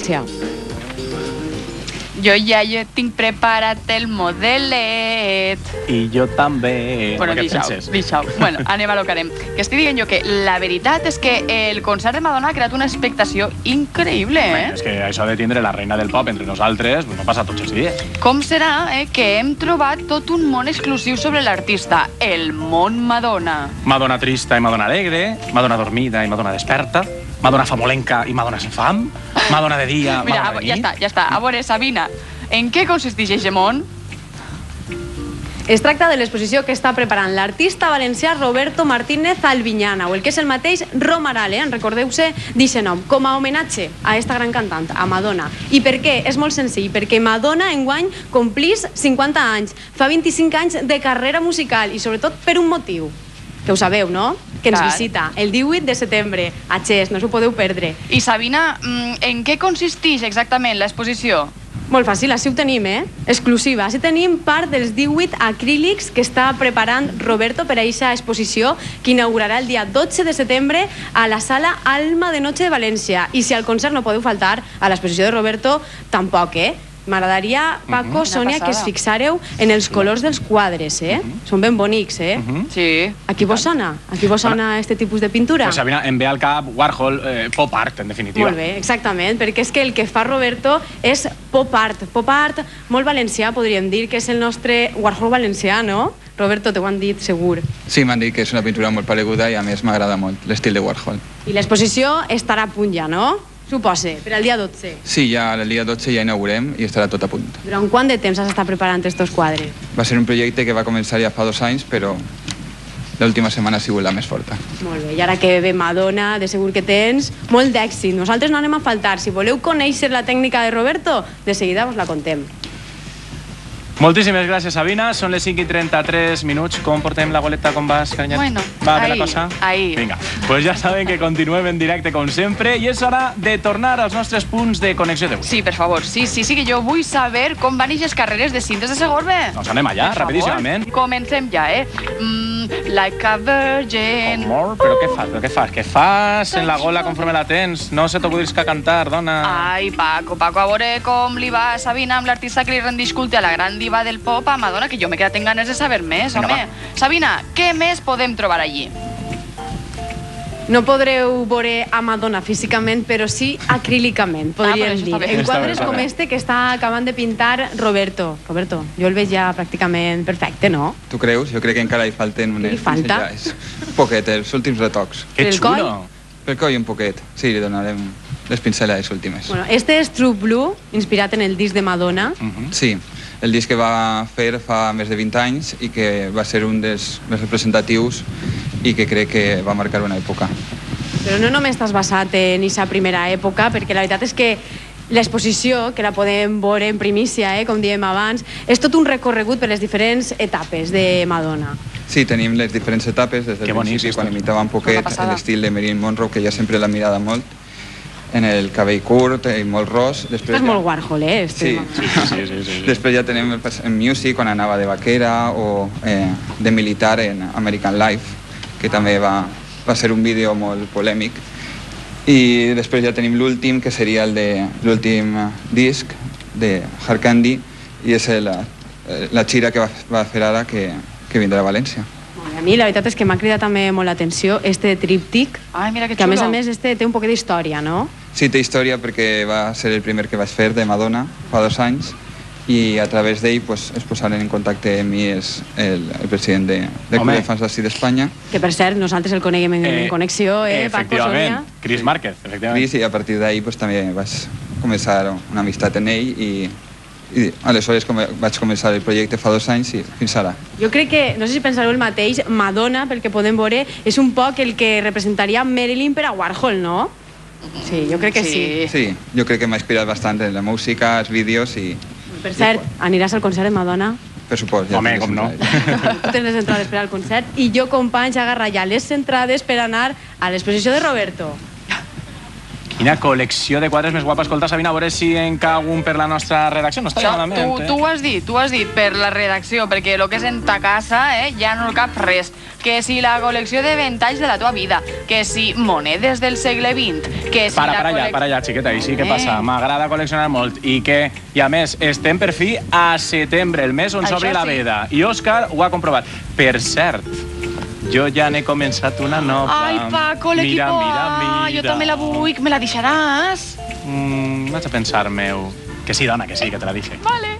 València. Jo ja tinc preparat el modelet. I jo també. Bueno, deixau. Bueno, anem a lo que anem. Que estic dient jo que la veritat és que el concert de Madonna ha creat una expectació increïble, És que això de tindre la reina del pop entre nosaltres no passa tots els dies. Com serà que hem trobat tot un món exclusiu sobre l'artista, el món Madonna. Madonna trista i Madonna alegre, Madonna dormida i Madonna desperta, Madonna famolenca i Madonna sense fam, Madonna de dia, Mira, Madonna de nit. ja està. A veure, Sabina, en què consisteix aquest món? Es tracta de l'exposició que està preparant l'artista valencià Roberto Martínez Albiñana, o el que és el mateix Romaral, en recordeu-se d'aquest nom, com a homenatge a esta gran cantant, a Madonna. I per què? És molt senzill, perquè Madonna enguany complís 50 anys, fa 25 anys de carrera musical i sobretot per un motiu, que ho sabeu, no? Que ens visita el 18 de setembre a Xest, no us ho podeu perdre. I Sabina, en què consisteix exactament l'exposició? Molt fàcil, així ho tenim, exclusiva. Així tenim part dels 18 acrílics que està preparant Roberto per a aquesta exposició que inaugurarà el dia 12 de setembre a la sala Alma de Noche de València. I si al concert no podeu faltar, a l'exposició de Roberto tampoc, M'agradaria, Paco, Sònia, que es fixareu en els colors dels quadres, Són ben bonics, Sí. A qui vos sona? A qui vos sona aquest tipus de pintura? Pues Sabina, em ve al cap Warhol, pop art, en definitiva. Molt bé, exactament, perquè és que el que fa Roberto és pop art molt valencià, podríem dir, que és el nostre Warhol valencià, no? Roberto, t'ho han dit segur. Sí, m'han dit que és una pintura molt pareguda i a més m'agrada molt l'estil de Warhol. I l'exposició estarà a punt ja, no? Supose, per al dia 12. Sí, ja el dia 12 ja inaugurem i estarà tot a punt. Durant quant de temps has estat preparant estos quadres? Va ser un projecte que va començar ja fa 2 anys, però l'última setmana ha sigut la més forta. Molt bé, i ara que ve Madonna, de segur que tens molt d'èxit. Nosaltres no anem a faltar. Si voleu conèixer la tècnica de Roberto, de seguida us la contem. Moltíssimes gràcies, Sabina. Són les 5:33. Com portem la goleta? Com vas, carinyet? Bueno, va bé la cosa? Ahí. Vinga, pues ja saben que continuem en directe com sempre i és hora de tornar als nostres punts de connexió d'avui. Sí, per favor, sí, que jo vull saber com van aquestes carreres de cintes de Segorbe. Doncs anem allà, rapidíssimament. Comencem ja, Like a virgin. Amor, però què fas? Què fas en la gola conforme la tens? No se t'acudís que cantar, dona. Ai, Paco, a veure com li va a Sabina amb l'artista que li rendeix culte a la gran diva del pop, a Madonna, que jo m'he quedat en ganes de saber més, home. Sabina, què més podem trobar allí? No podreu veure a Madonna físicament, però sí acrílicament, podríem dir. En quadres com este que està acabant de pintar Roberto. Roberto, jo el veig ja pràcticament perfecte, no? Tu creus? Jo crec que encara hi falten unes pinzellades. Un poquet, els últims retocs. Que xulo! Pel coll un poquet, sí, li donarem les pinzellades últimes. Bueno, este és True Blue, inspirat en el disc de Madonna. Sí, el disc que va fer fa més de 20 anys i que va ser un dels més representatius i que crec que va marcar una època. Però no només t'has basat en aquesta primera època, perquè la veritat és que l'exposició, que la podem veure en primícia, com dèiem abans, és tot un recorregut per les diferents etapes de Madonna. Sí, tenim les diferents etapes, des del principi, quan imitava un poquet l'estil de Marilyn Monroe, que ja sempre l'ha mirada molt, en el cabell curt i molt ros. És molt Warhol, Sí. Després ja tenim en Music, quan anava de vaquera, o de militar en American Life, que també va ser un vídeo molt polèmic. I després ja tenim l'últim, que seria l'últim disc de Hard Candy, i és la gira que va fer ara, que vindrà a València. A mi la veritat és que m'ha cridat també molt l'atenció este tríptic, que a més este té un poquet d'història, no? Sí, té història perquè va ser el primer que vaig fer de Madonna fa 2 anys i a través d'ell es posaren en contacte amb mi el president del Club de Fans d'ací d'Espanya. Que per cert, nosaltres el coneguem en connexió, Paco, Sònia. Cris Márquez, efectivament. Cris, i a partir d'ahir també vaig començar una amistat amb ell i aleshores vaig començar el projecte fa 2 anys i fins ara. Jo crec que, no sé si pensareu el mateix, Madonna, pel que podem veure, és un poc el que representaria Marilyn per a Warhol, no? Sí, jo crec que sí. Sí, jo crec que m'ha inspirat bastant en la música, els vídeos i... Per cert, aniràs al concert de Madonna? Per supost. Home, com no. Tu tens les entrades per al concert i jo, companys, agarra ja les entrades per anar a l'exposició de Roberto. Quina col·lecció de quadres més guapa. Escolta, Sabina, a veure si en cau un per la nostra redacció. No està malament, tu ho has dit, per la redacció, perquè el que és en ta casa ja no el cap res. Que si la col·lecció de ventalls de la tua vida, que si monedes del segle XX, que si para allà, xiqueta, i sí, què passa? M'agrada col·leccionar molt i a més, estem per fi a setembre, el mes on s'obre la veda. I Òscar ho ha comprovat. Per cert, jo ja n'he començat una nova. Ai, Paco, l'equipo A, jo també la vull, me la deixaràs? Vaig a pensar, meu. Que sí, dona, que sí, que te la deixe. Vale.